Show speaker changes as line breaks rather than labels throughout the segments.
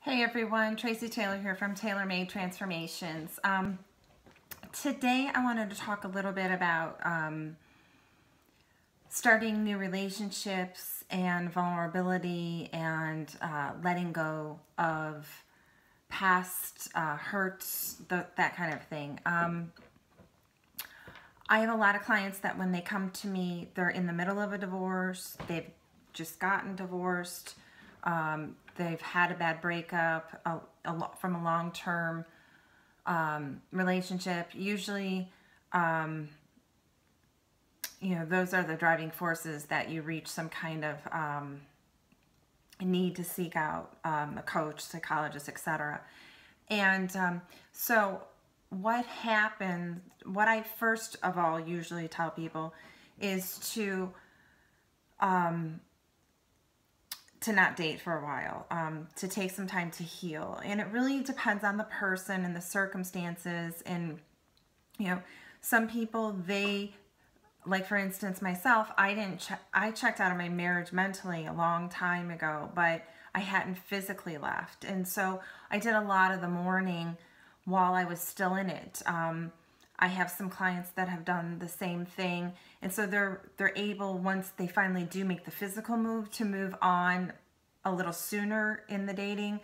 Hey everyone, Tracy Taylor here from Taylor Made Transformations. Today I wanted to talk a little bit about starting new relationships and vulnerability and letting go of past hurts, that kind of thing. I have a lot of clients that when they come to me, they're in the middle of a divorce, they've just gotten divorced, they've had a bad breakup from a long-term relationship. Usually, those are the driving forces that you reach some kind of need to seek out a coach, psychologist, etc. And so what happens, what I first of all usually tell people is to not date for a while, to take some time to heal. And it really depends on the person and the circumstances. And, some people, like for instance, myself, I checked out of my marriage mentally a long time ago, but I hadn't physically left. And so I did a lot of the mourning while I was still in it. I have some clients that have done the same thing. And so they're able, once they finally do make the physical move, to move on a little sooner in the dating.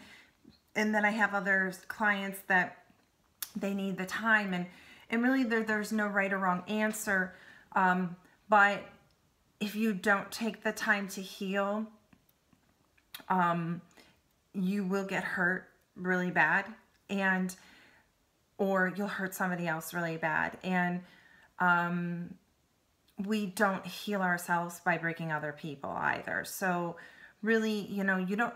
And then I have other clients that they need the time. And really there's no right or wrong answer. But if you don't take the time to heal, you will get hurt really bad, or you'll hurt somebody else really bad. And we don't heal ourselves by breaking other people either. So really,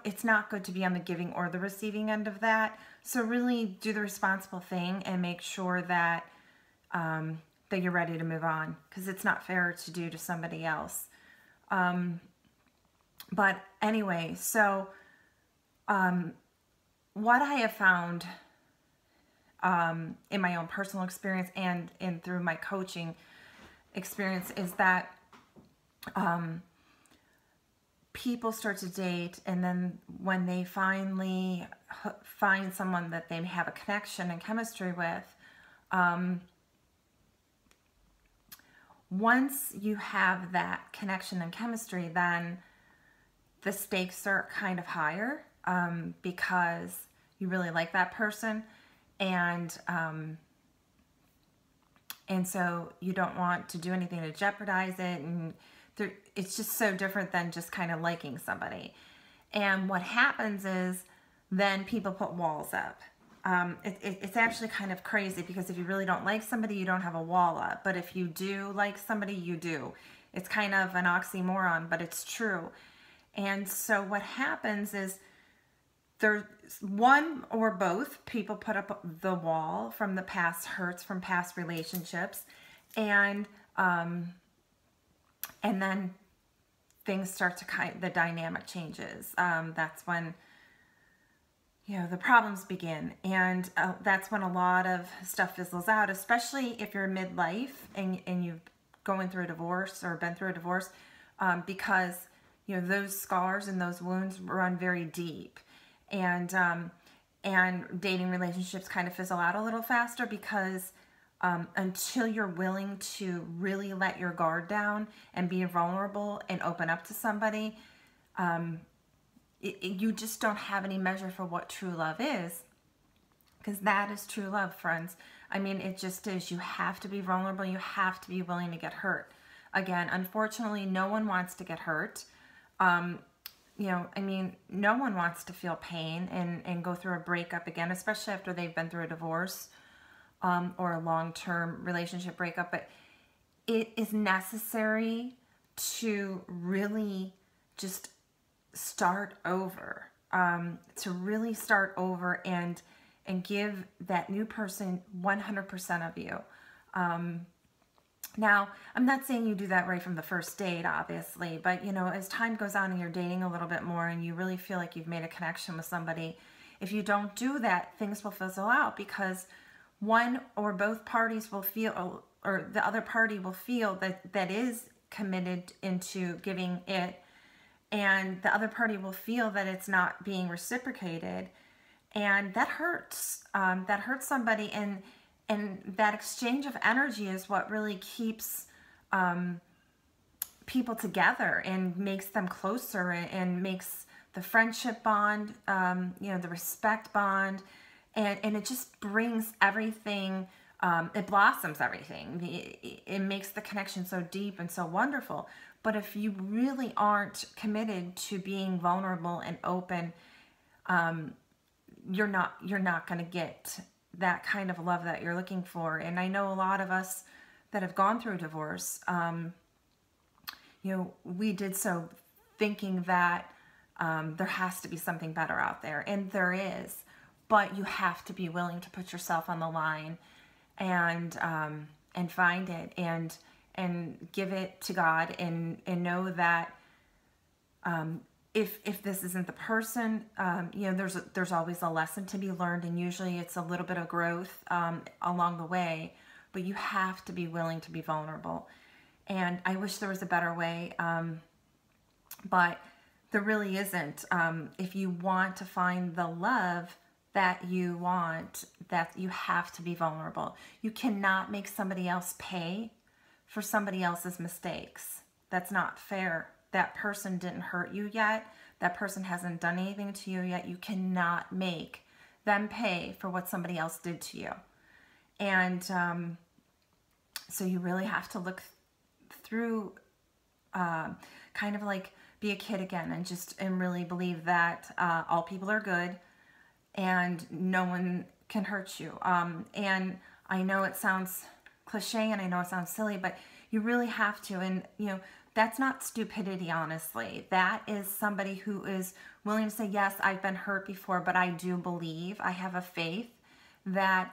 it's not good to be on the giving or the receiving end of that. So really do the responsible thing and make sure that that you're ready to move on, because it's not fair to do to somebody else. But anyway, so what I have found in my own personal experience and through my coaching experience is that people start to date, and then when they finally find someone that they have a connection and chemistry with, once you have that connection and chemistry, then the stakes are kind of higher, because you really like that person, and so you don't want to do anything to jeopardize it, and it's just so different than just kind of liking somebody. And what happens is then people put walls up. It's actually kind of crazy, because if you really don't like somebody, you don't have a wall up. But if you do like somebody, you do. It's kind of an oxymoron, but it's true. And so what happens is there's one or both people put up the wall from the past hurts, from past relationships, and then things start to the dynamic changes. That's when the problems begin, and that's when a lot of stuff fizzles out, especially if you're midlife and you've going through a divorce or been through a divorce, because those scars and those wounds run very deep, and dating relationships kind of fizzle out a little faster, because until you're willing to really let your guard down and be vulnerable and open up to somebody, you just don't have any measure for what true love is, because that is true love, friends. I mean, it just is. You have to be vulnerable. You have to be willing to get hurt. Again, unfortunately, no one wants to get hurt. I mean, no one wants to feel pain and go through a breakup again, especially after they've been through a divorce or a long-term relationship breakup. But it is necessary to really just start over, to really start over and give that new person 100% of you. Now, I'm not saying you do that right from the first date, obviously, but as time goes on and you're dating a little bit more and you really feel like you've made a connection with somebody, if you don't do that, things will fizzle out, because one or both parties will feel, or the other party will feel that is committed into giving it, and the other party will feel that it's not being reciprocated, and that hurts. That hurts somebody, and that exchange of energy is what really keeps people together and makes them closer, and makes the friendship bond, you know, the respect bond, and it just brings everything, it blossoms everything. It makes the connection so deep and so wonderful. But if you really aren't committed to being vulnerable and open, you're not going to get that kind of love that you're looking for. And I know a lot of us that have gone through divorce, you know, we did so thinking that there has to be something better out there, and there is, but you have to be willing to put yourself on the line and find it, and give it to God, and know that if this isn't the person, you know, there's always a lesson to be learned, and usually it's a little bit of growth along the way, but you have to be willing to be vulnerable. And I wish there was a better way, but there really isn't. If you want to find the love that you want, that you have to be vulnerable. You cannot make somebody else pay for somebody else's mistakes. That's not fair. That person didn't hurt you yet. That person hasn't done anything to you yet. You cannot make them pay for what somebody else did to you. And so you really have to look through, kind of like be a kid again, and really believe that all people are good and no one can hurt you. And I know it sounds cliche, and I know it sounds silly, but you really have to. And you know, that's not stupidity, honestly. That is somebody who is willing to say, yes, I've been hurt before, but I do believe, I have a faith that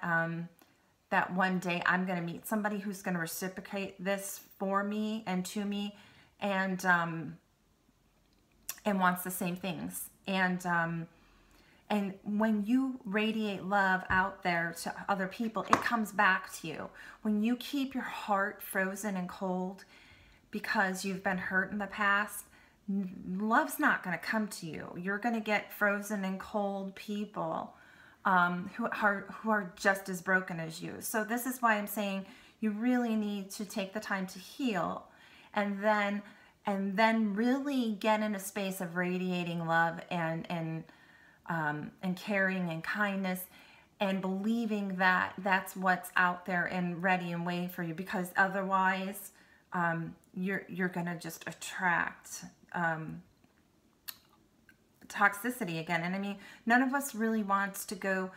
that one day I'm going to meet somebody who's going to reciprocate this for me and to me, and wants the same things. And when you radiate love out there to other people, it comes back to you. When you keep your heart frozen and cold because you've been hurt in the past, love's not going to come to you. You're going to get frozen and cold people who are just as broken as you. So this is why I'm saying you really need to take the time to heal, and then really get in a space of radiating love and caring and kindness, and believing that that's what's out there and ready and waiting for you. Because otherwise, you're gonna just attract toxicity again. And I mean, none of us really wants to go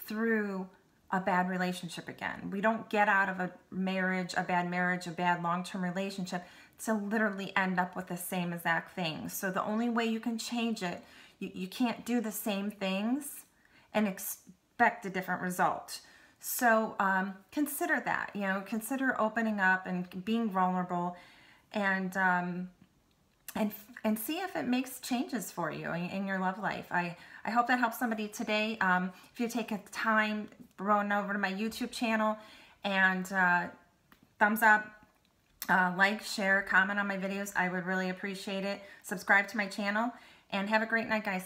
through a bad relationship again. We don't get out of a bad long-term relationship to literally end up with the same exact thing. So the only way you can change it, you can't do the same things and expect a different result. So consider that, you know, consider opening up and being vulnerable, and see if it makes changes for you in your love life. I hope that helps somebody today. If you take a time, run over to my YouTube channel and thumbs up, like, share, comment on my videos. I would really appreciate it. Subscribe to my channel, and have a great night, guys.